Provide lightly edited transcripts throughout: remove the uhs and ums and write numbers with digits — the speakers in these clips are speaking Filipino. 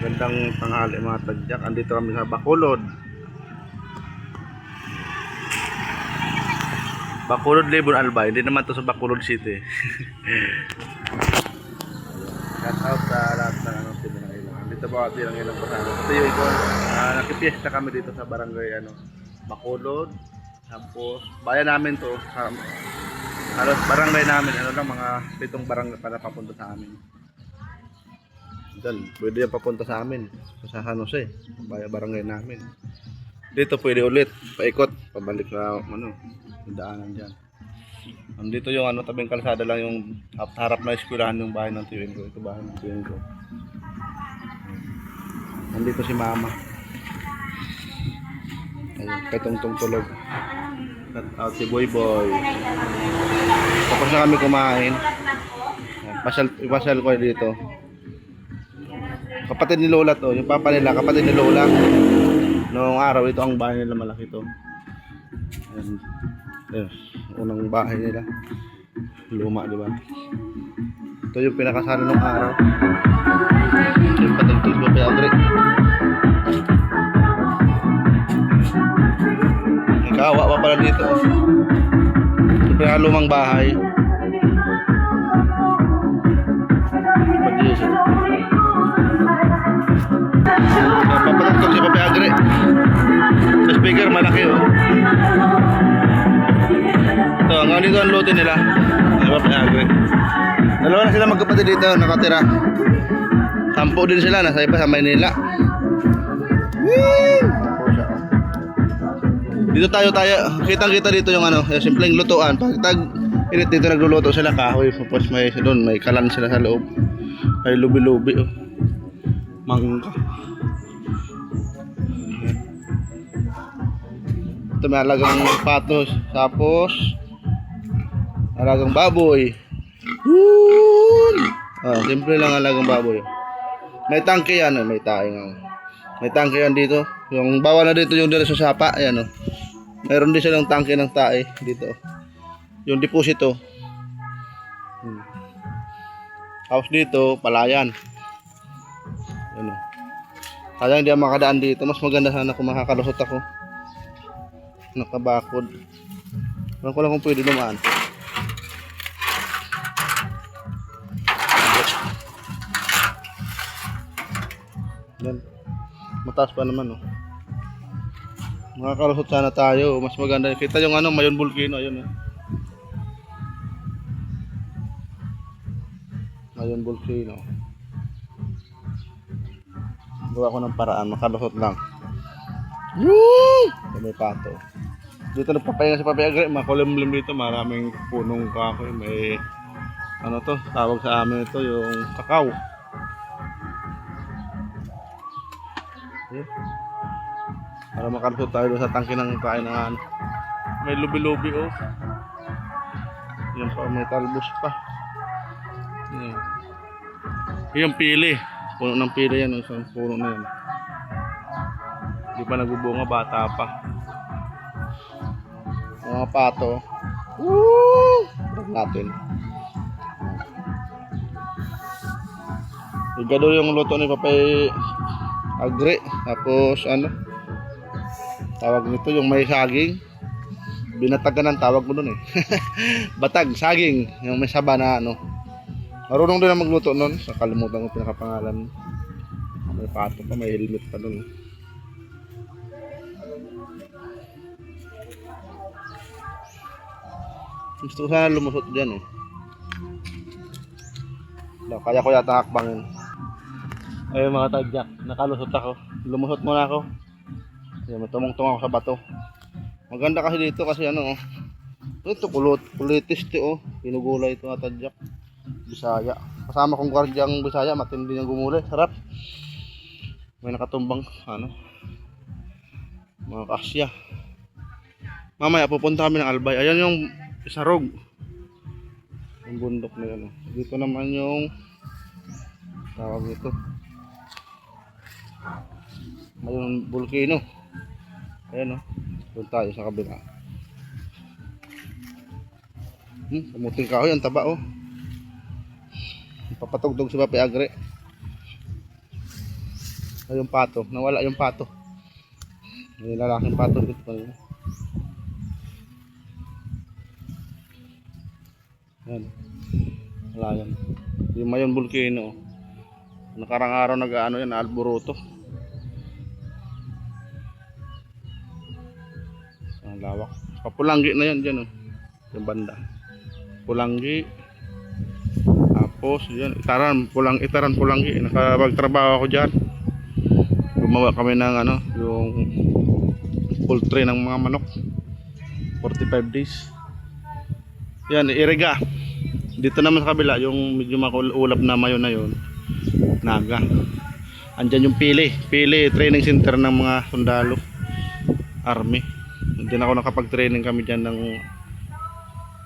Gandang tanghali mga tadyak. Andito kami sa Bacolod. Bacolod, Libon, Albay. Hindi naman to sa Bacolod City. Shout out sa lahat ng Pilipinas. Andito po kasi lang ilang kasama. Ito yung ikon. Nakipiesta kami dito sa barangay Bacolod. Tapos bayan namin to. Halos barangay namin. Mga 7 barangay para papunta sa amin. Dal, pwede yan papunta sa amin sa San Jose, barangay namin. Dito pwede ulit paikot, pabalik sa daanan diyan. Andito yung tabing kalsada lang yung harap na eskwelahan yung bahay ng tiwin ko. Ito bahay ng tiwin ko. Nandito si Mama. Ayun, kay Tungtong tulog. At out si Boy Boy. Tapos na kami kumain. Pasal ko dito. Kapatid ni Lola to, yung papa nila, kapatid ni Lola. Noong araw ito ang bahay nila, malaki to. Ayan. Ayan. Unang bahay nila. Luma, di ba? Ito yung pinakasala nung araw. Yung patagtos mo pa Audrey. Ikawa pa pala dito. Yung pinakalumang bahay. Pag-iisip. Papatugtog si Papi Agre. Sa speaker malaki oh. Ito, hanggang dito ang lote nila. Si Papi Agre. Dalawa na sila magkapatid dito nakatira. 10 din sila, nasa iba sa Maynila. Dito tayo, kitang-kita dito yung yung simpleng lutuan. Pag init dito nagluluto sila kahoy, tapos may doon, may kalan sila sa loob. May lubi-lubi oh. Mangga. Ito may alagang patos, tapos alagang baboy. Simple lang alagang baboy. May tangke yan, may taing. May tangke yan dito. Yung bawal na dito yung dire sa sapa, ayan oh. Mayroon din silang tangke ng tae dito. Yung deposito. House dito, palayan. Ayan oh. Kaya hindi ako makadaan dito. Mas maganda sana kung makakalusot ako. Nakabakod. Alam ko lang kung pwede dumaan. Yan. Mataas pa naman oh. Makakalusot sana tayo. Mas maganda. Kita yung Mayon Volcano. Ayun oh. Mayon Volcano. Gawa ko ng paraan. Makalusot lang. Woo! May pato. Dito nagpapahinga si Papi Agre, makulimlim dito, maraming punong kahoy, may tawag sa amin ito yung kakao. Okay. Para makalusot tayo sa tangke ng kain ng may lubi-lubi oh. Yan pa, may talbos pa. Yan. Yung pili, puno ng pili yan, isang puno na yan. Di pa nagbubunga, bata pa. Mga pato. Woo! Drag natin. Igado yung luto ni Papi Agre. Tapos tawag nito yung may saging. Binatagan ng tawag mo dun eh. Batag, saging. Yung may saba na Marunong din na magluto nun. Nakalimutan ko pinakapangalan. May pato pa, may helmet pa dun. Gusto ko sana lumusot dyan eh. Kaya ko yata hakbangin. Ayun mga tadyak, nakalusot ako. Lumusot muna ako. Ayun, tumong-tung ako sa bato. Maganda kasi dito kasi ito kulitis oh. Pinugulay ito mga tadyak. Bisaya. Kasama kong guardiang Bisaya, matindi niyang gumulay. Sarap. May nakatumbang mga kasya. Mamaya pupunta kami ng Albay. Ayan yung Isarog. Yung bundok na yan. Dito naman yung tawag ito. Mayon Volcano. Ayan doon tayo sa kabila. Kamuting kahoy, ang taba oh. Papatugtog si Papi Agre. Ay, yung pato. Nawala yung pato. May lalaking pato dito kanina. Yan. Wala yan. Yung Mayon Volcano. Nakarang araw nag-ano yan, alboroto. Ang lawak. Papulanggi na yan dyan, oh. Yung banda. Pulanggi. Tapos, yan. Itaran Pulanggi. Nakapagtrabaho ako dyan. Gumawa kami ng ano, yung poultry ng mga manok. 45 days. Yan, irega. Dito naman sa kabila, yung medyo makulap na mayon na yun. Naga. Andyan yung Pili training center ng mga sundalo army. Hindi na ako nakapag-training kami dyan ng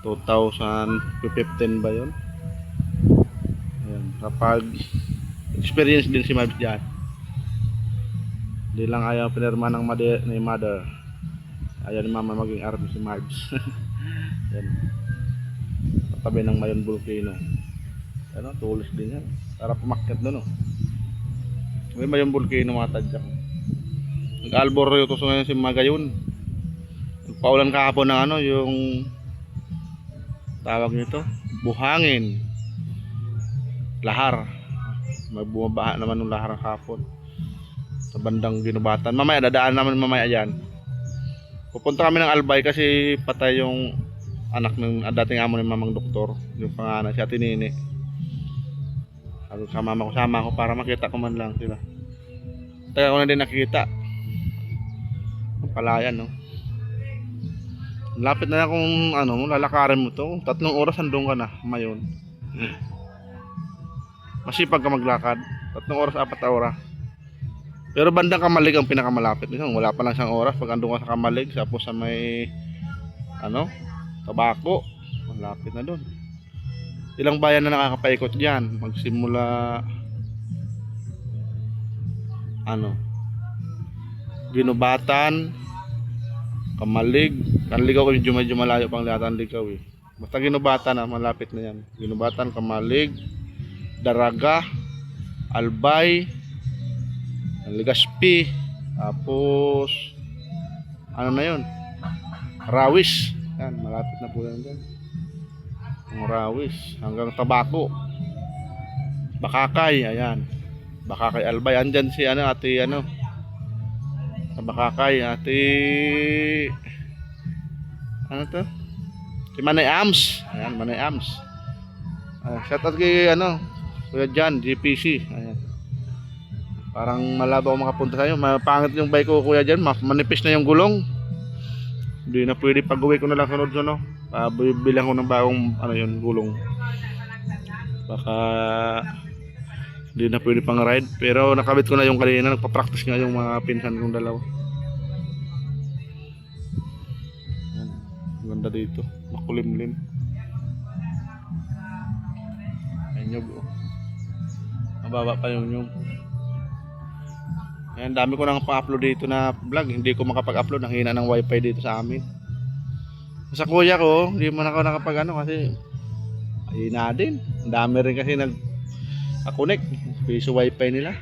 2015 ba yun. Ayan, kapag experience din si Marbs dyan. Hindi lang ayaw pinirma ng mother. Ayaw ni mama maging army si Marbs. Yan, katabi ng Mayon Volcano. Ano, tulis din yan para pumakyat doon, oh. May Mayon Volcano mga tadyak. Nag-alboroto ngayon si Magayon. Nagpaulan kahapon ng ano, yung tawag nito, buhangin, lahar. May bumabaha naman ng lahar kahapon sa bandang Ginubatan. Mamaya dadaan naman mamaya yan. Pupunta kami ng Albay kasi patay yung anak ng dating amo ng mamang doktor, yung panganay si Ate Nini. Sama ko para makita ko man lang sila. Taga ko na din nakikita. Palayan, no. Lapit na kung ano, lalakarin mo to. 3 oras andun ka na, Mayon. Masipag ka maglakad. 3 oras, 4 oras. Pero bandang Kamalig ang pinakamalapit. Wala pa lang 1 oras pag andun ka sa Kamalig. Tapos sa may ano, Tabako. Malapit na dun. Ilang bayan na nakakapaikot diyan, magsimula ano, Ginubatan, Kamalig, Kanligaw ko medyo malayo pang Latan Ligaw, eh. Basta Ginubatan na malapit na yan. Ginubatan, Kamalig, Daraga, Albay, Legazpi, tapos ano na yun, Rawis. Yan, malapit na po yan dyan. Ang Rawis hanggang Tabako, Bakakay, ayan, Bakakay, Albay. Andyan si ano, ate ano, sa Bakakay, ate ano to, si Manay Ams. Ayan, Manay Ams. Shout out kay ano, Kuya Jan, GPC. Ayan, parang malabo ako makapunta sa'yo. Mapangit yung bike ko, Kuya Jan, manipis na yung gulong. Hindi na pwede, pag-uwi ko na lang sunod, no? Bilang ko ng bagong ano yun, gulong. Baka hindi na pwede pang ride. Pero nakabit ko na yung kanina. Nagpa-practice nga yung mga pinsan kong dalawa. Yan, ganda dito, makulimlim. Ayun yung mababa pa yung nyug. Ayan, dami ko nang pa-upload dito na vlog. Hindi ko makapag-upload, ang hina ng wifi dito sa amin. Sa kuya ko, hindi man ako nakapag ano kasi hina din. Ang dami rin kasi nag-connect. Piso wifi nila.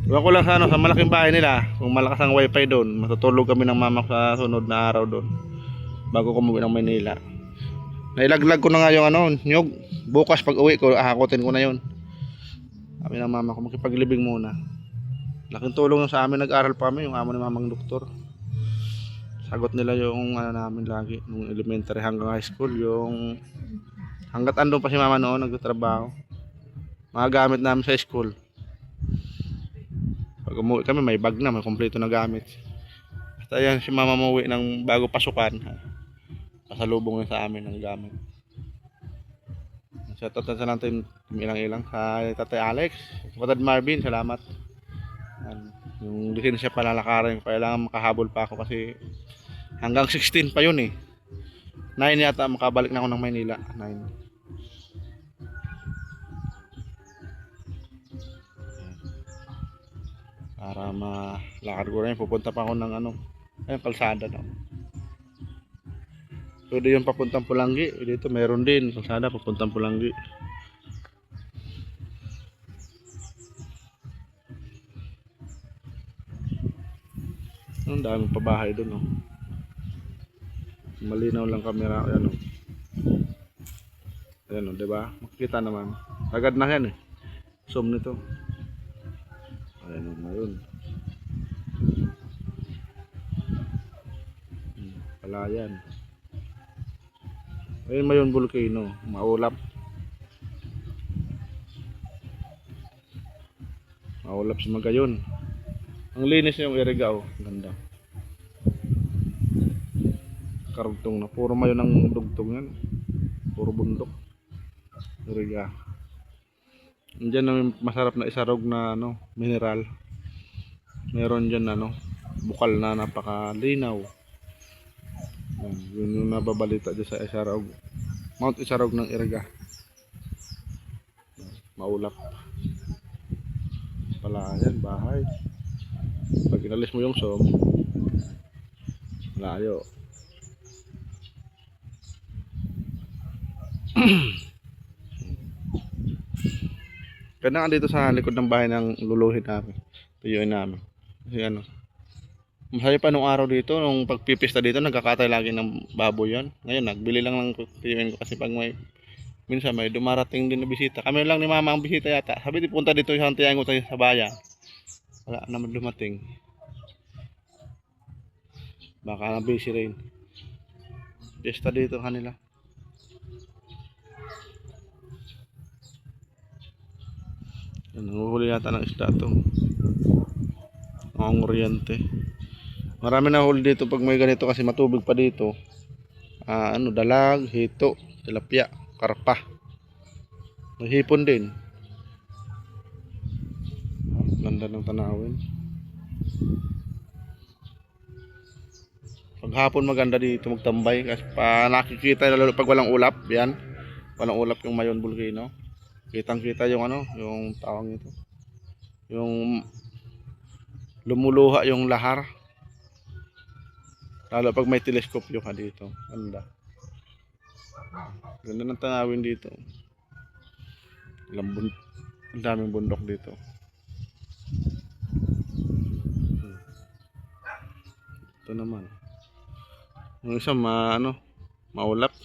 Iwan ko lang sa ano, sa malaking bahay nila. Kung malakas ang wifi doon, matutulog kami ng mama ko sa sunod na araw doon. Bago ko umuwi ng Manila. Nailaglag ko na nga yung ano, nyug. Bukas pag uwi ko, hakutin ko na yun. Sabi ng mama ko, makipaglibing muna. Laking tulong sa amin, nag-aral pa kami, yung amo ni mamang doktor. Sagot nila yung ano namin lagi, nung elementary hanggang high school, yung hanggat andun pa si mama noon, nagtatrabaho. Mga gamit namin sa school. Pag umuwi kami, may bag na, may kompleto na gamit. Basta yan, si mama umuwi ng bago pasukan, pasalubong na sa amin ng gamit. Shoutout na sa natin ilang-ilang sa Tatay Alex, Kapatid Marvin, salamat. Yung lisensya palalakarin, kailangan makahabol pa ako kasi hanggang 16 pa yun, eh. 9 yata makabalik na ako ng Maynila. 9. Para malakad ko rin, pupunta pa ako ng ano, ayun, kalsada na. Pwede yung papuntang Pulanggi. Dito meron din kalsada papuntang Pulanggi. Ang daming pabahay doon, oh. Malinaw lang camera, ayan, oh. Ayan, oh, 'di ba? Makikita naman. Agad na 'yan, eh. Zoom nito. Ayan, oh, ayun. Palayan. Ayun, Mayon Volcano, maulap. Maulap sa Magayon. Ang linis yung Irigao, ganda. Karugtong na, puro Mayon ang dugtong yan. Puro bundok. Iriga. Diyan na masarap na isarog na ano, mineral. Meron diyan ano, bukal na napakalinaw. Yun yung nababalita dyan sa Isarog. Mount Isarog ng Iriga. Maulap. Palayan, bahay. Pag inalis mo yung som, layo. Kaya nga dito sa likod ng bahay ng luluhin namin. Tuyuin namin. Kasi ano, masaya pa nung araw dito, nung pagpipista dito, nagkakatay lagi ng baboy yan. Ngayon, nagbili lang ng tuyuin ko kasi pag may, minsan may dumarating din na bisita. Kami lang ni mama ang bisita yata. Sabi di punta dito yung hantayan ko sa bayan. Wala naman dumating. Baka na busy rin. Pista dito kanila. Nanguhuli yata ng isda to. Ang oriente. Marami na huli dito pag may ganito kasi matubig pa dito. Ano, dalag, hito, tilapia, karpa. May hipon din. Ganda ng tanawin. Paghapon maganda dito magtambay kasi pa nakikita lalo pag walang ulap, yan. Walang ulap yung Mayon Volcano. Kitang-kita yung ano, yung tawag nito. Yung lumuluha yung lahar. Lalo pag may teleskopyo ka dito. Ganda. Ganda ng tanawin dito. Ang daming bundok dito. Ito naman. Yung isa maulap.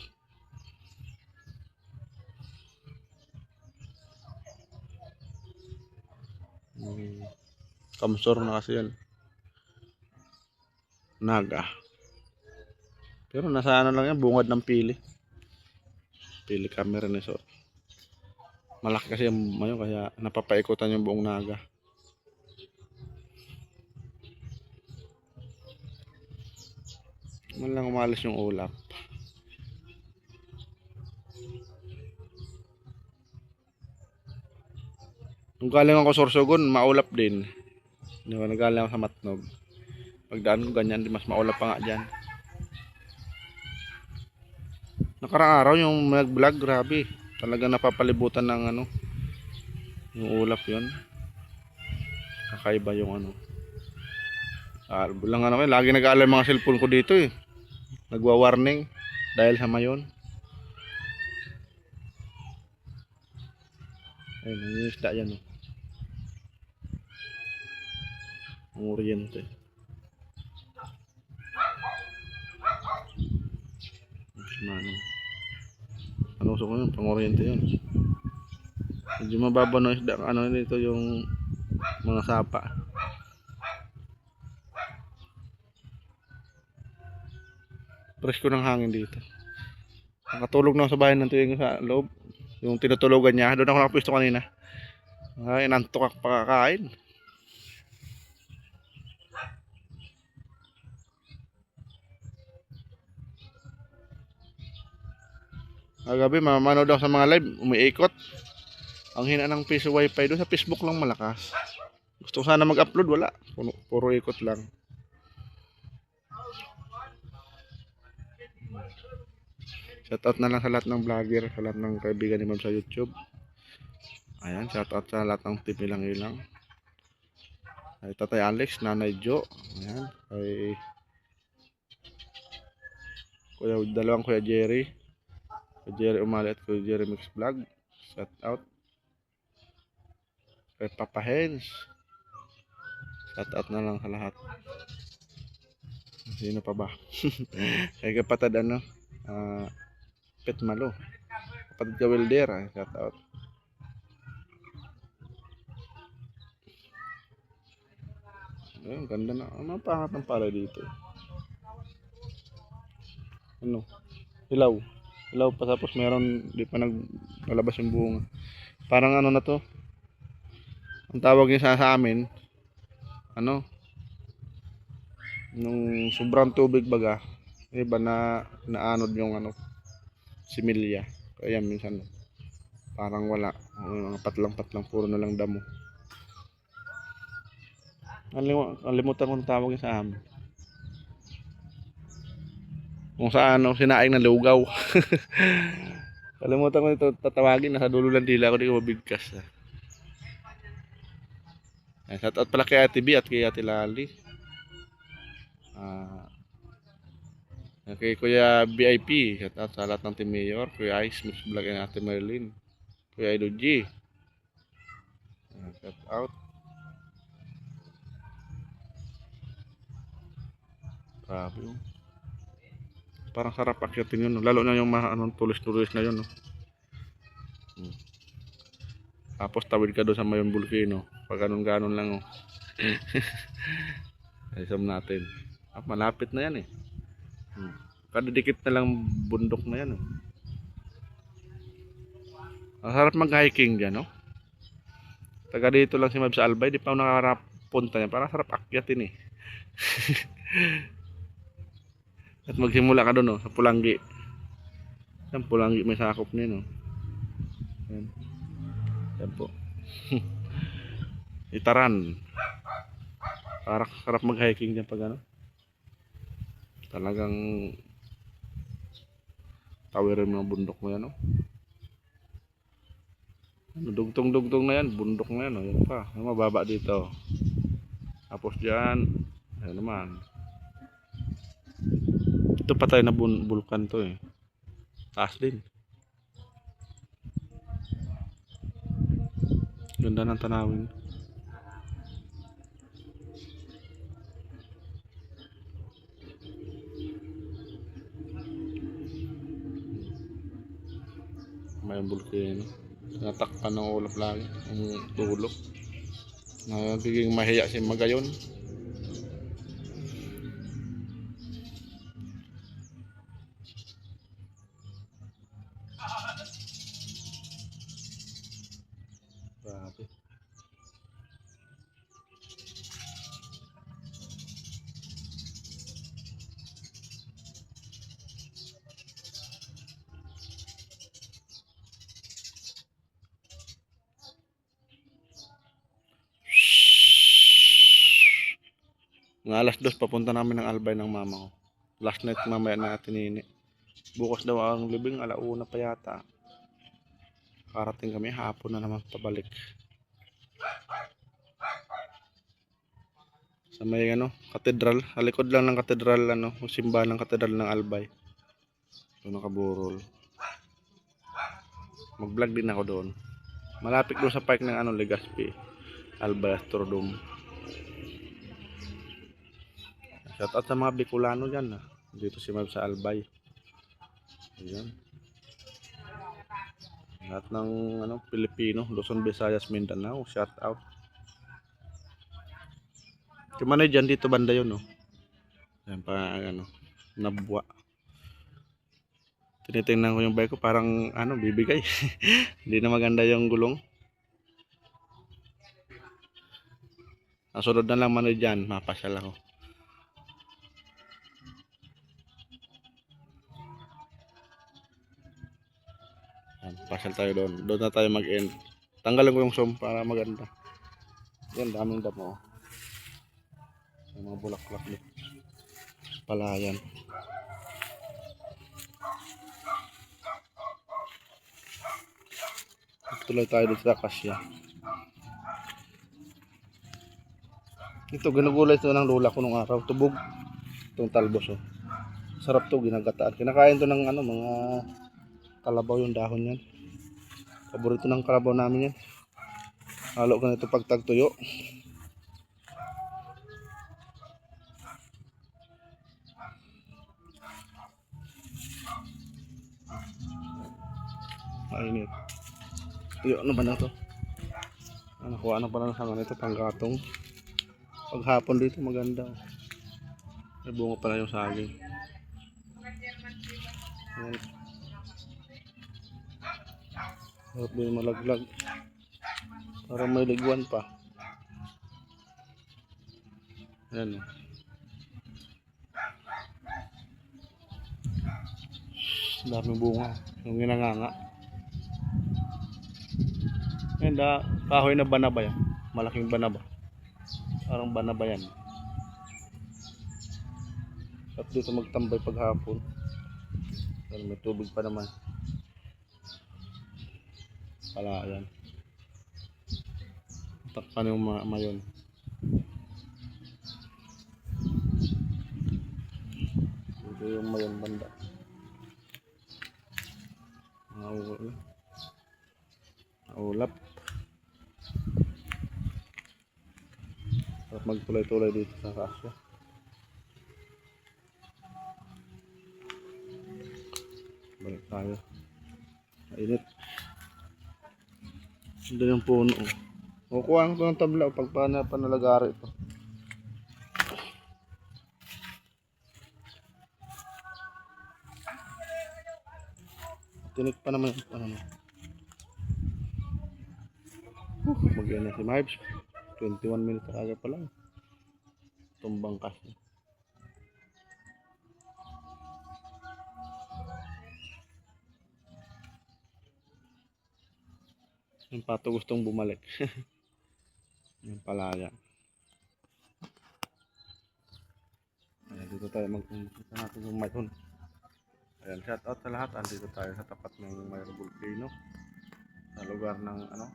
Kamsor na kasi yan. Naga. Pero nasa ano lang yan, bungad ng pili. Pili camera ni so. Malaki kasi yung Mayon kaya napapaikutan yung buong naga. Man lang umalis yung ulap. Nung galing ako Sorsogon, maulap din. Di ba, nagaling ako sa Matnog. Pagdaan ko ganyan, di mas maulap pa nga dyan. Nakarang araw yung nag-vlog, grabe. Talaga napapalibutan ng ano, yung ulap yon. Kakaiba yung ano. Lang ano, lagi nag-aalarm mga cellphone ko dito eh. Nagwa-warning dahil sa Mayon. Ayun, yung isda yan oh. Ang oriente. Ano ko yun, pang oriente yun. Medyo mababa ng isda, ano nito yung mga sapa. Presko ng hangin dito. Nakatulog na sa bahay ng tuwing sa loob. Yung tinutulugan niya, doon ako nakapwesto kanina. Ay, nantok ako pakakain. Kagabi, mamanood ako sa mga live, umiikot. Ang hina ng piso wifi doon sa Facebook lang malakas. Gusto ko sana mag-upload, wala. Puro ikot lang. Shoutout na lang sa lahat ng vlogger, sa lahat ng kaibigan ni Ma'am sa YouTube. Ayan, shoutout sa lahat ng team ilang-ilang. Ay Tatay Alex, Nanay Jo. Ayan, ay dalawang Kuya Jerry. Kuya Jerry Umali at Kuya Jerry Mix Vlog. Shoutout. Kay Papa Hens. Shoutout na lang sa lahat. Sino pa ba? Kay kapatid ano, Pet Malo. Kapatid ka welder, shout out. Ayun, ganda na. Ano pangat ng pala dito? Ano? Hilaw. Hilaw pa tapos meron di pa nalabas yung bunga. Parang ano na to? Ang tawag niya sa amin, ano? Nung sobrang tubig baga, iba na naanod yung ano, similya. Kaya minsan parang wala. Mga patlang-patlang puro na lang damo. Alimutan kung tawag niya sa amin. Kung sa ano, sinaing na lugaw. Kalimutan ko ito tatawagin, nasa dulo lang dila ko, di ko mabigkas. Shout out pala kay Ate B at kay Ate Lali. Kay Kuya VIP, shout out sa lahat ng Team Mayor, Kuya Ice, Mix Vlog and Ate Merlin. Kuya Ido G. Shout out. Grabe yun. Parang sarap akyatin yun. Lalo na yung tulis-tulis na yun. No? Tapos tawid ka doon sa Mayon Volcano. Pag ganon-ganon lang. Oh. Isam natin. Malapit na yan eh. Kadidikit na lang bundok na yan. Oh. Ang sarap mag-hiking dyan. No? Taga dito lang si Mab sa Albay. Di pa ako nakarapunta niya. Parang sarap akyatin eh. At magsimula ka doon, no, sa Pulanggi. Yan, Pulanggi may sakop niya, no. Yan. Yan po. Itaran. Parang sarap mag-hiking dyan pag ano. Talagang tawirin mga bundok mo yan, no. Dugtong-dugtong na yan, bundok na yan, no. Yan pa, yan mababa dito. Tapos dyan, ayan naman. Ito patay na bulkan to eh. Taas din. Ganda ng tanawin. May bulkan. Natakpan ng ulap lagi. Ang tulog. Nagiging mahiya si Magayon. Grabe. Ng alas 2 papunta namin ng Albay ng mama ko. Last night mamaya natin ini. Bukas daw ang libing, alauna pa yata. Karating kami hapon na naman pabalik. Sa may ano, katedral, halikod lang ng katedral ano, simbahan ng katedral ng Albay. Doon nakaburol. Mag-vlog din ako doon. Malapit doon sa park ng ano, Legazpi, Albay Astrodome. Shout out sa mga Bicolano dyan. Dito si Mab sa Albay. Ayan. Lahat ng ano, Pilipino, Luzon, Visayas, Mindanao. Shout out. Kumana dyan dito banda yun. No? Ayan pa ano, nabwa. Tinitingnan ko yung bike ko parang ano, bibigay. Hindi na maganda yung gulong. Ang sunod na lang manoy dyan, mapasyal ako. Pasyal tayo doon. Doon na tayo mag-end. Tanggalin ko yung som para maganda. Yan, daming damo. Yung mga bulak-bulak dito. Palayan. Tuloy tayo dito sa Kasya. Ito, ginugulay ito ng lola ko nung araw. Tubog. Itong talbos. Oh. Sarap to, ginagataan. Kinakain to ng ano, mga kalabaw yung dahon yan. Paborito ng kalabaw namin yan. Halo ko nito pag tagtuyo. Mainit. Tuyo ano ba na to? Nakuha na pala ng sanga nito, panggatong. Paghapon dito maganda. May bunga pala yung saging. Ayan. Harap din malaglag. Parang may ligwan pa. Ayan. Daming bunga. Yung ginanganga. Ayan, kahoy na banaba yan. Malaking banaba. Parang banaba yan. At dito magtambay paghapon. Pero may tubig pa naman. Palayan. Takpan yung mayon. Ito yung mayon banda. Ulap. At magtulay-tulay dito sa kasya. Balik tayo. Mainit. Hindi yung puno. Kukuha ko ng tabla pag panalagari ito. Tinik pa naman yung ano. Mag-iwan na si Mibes. 21 minutes agad pa lang. Tumbang kasi. Yung pato gustong bumalik. Yung palaya. Ayan, dito tayo magpunta natin yung mayon. Ayan, shout out sa lahat. Andito tayo sa tapat ng Mayon Volcano. Sa lugar ng ano,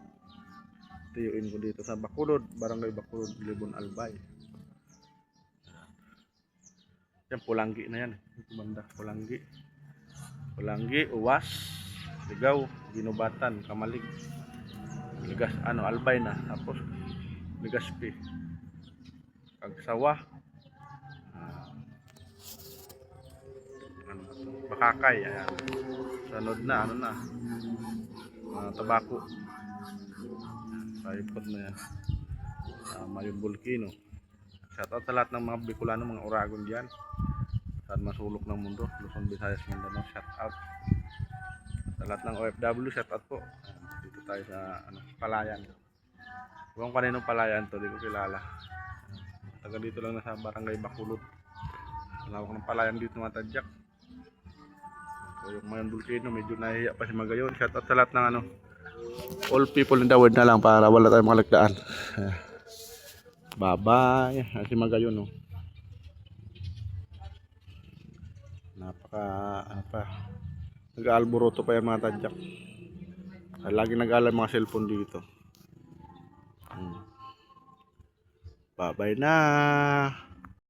tiyuin ko dito sa Bacolod, Barangay Bacolod, Libon Albay. Yan, Pulanggi na yan. Ito banda, Pulanggi. Pulanggi, Uwas, Ligaw, Ginubatan, Kamalig. Ligas, ano, Albay na. Tapos, Ligaspi. Kagsawa. Ano ba ito? Bakakay. Ayan. Sunod na, ano na. Tabako. Saipot na yan. Mayon Volcano. Shoutout sa lahat ng mga Bicolano, mga Oragon dyan. Saan masulok ng mundo. Luzon, Visayas, Mindanao. Shoutout. Sa lahat ng OFW, shoutout po. Dito tayo sa ano, Palayan. Kung kaninong Palayan to, di ko kilala. Taga dito lang na sa Barangay Bacolod. Lawak ng Palayan dito mga tadyak. So yung Mayon Volcano, medyo nahihiya pa si Magayon. Shoutout sa lahat ng ano, all people in the world na lang para wala tayong makalagdaan. Bye bye. Si Magayon, no. Ano pa. Nag-aalboroto pa yung mga tadyak. Lagi nag-aalala mga cellphone dito. Bye bye na.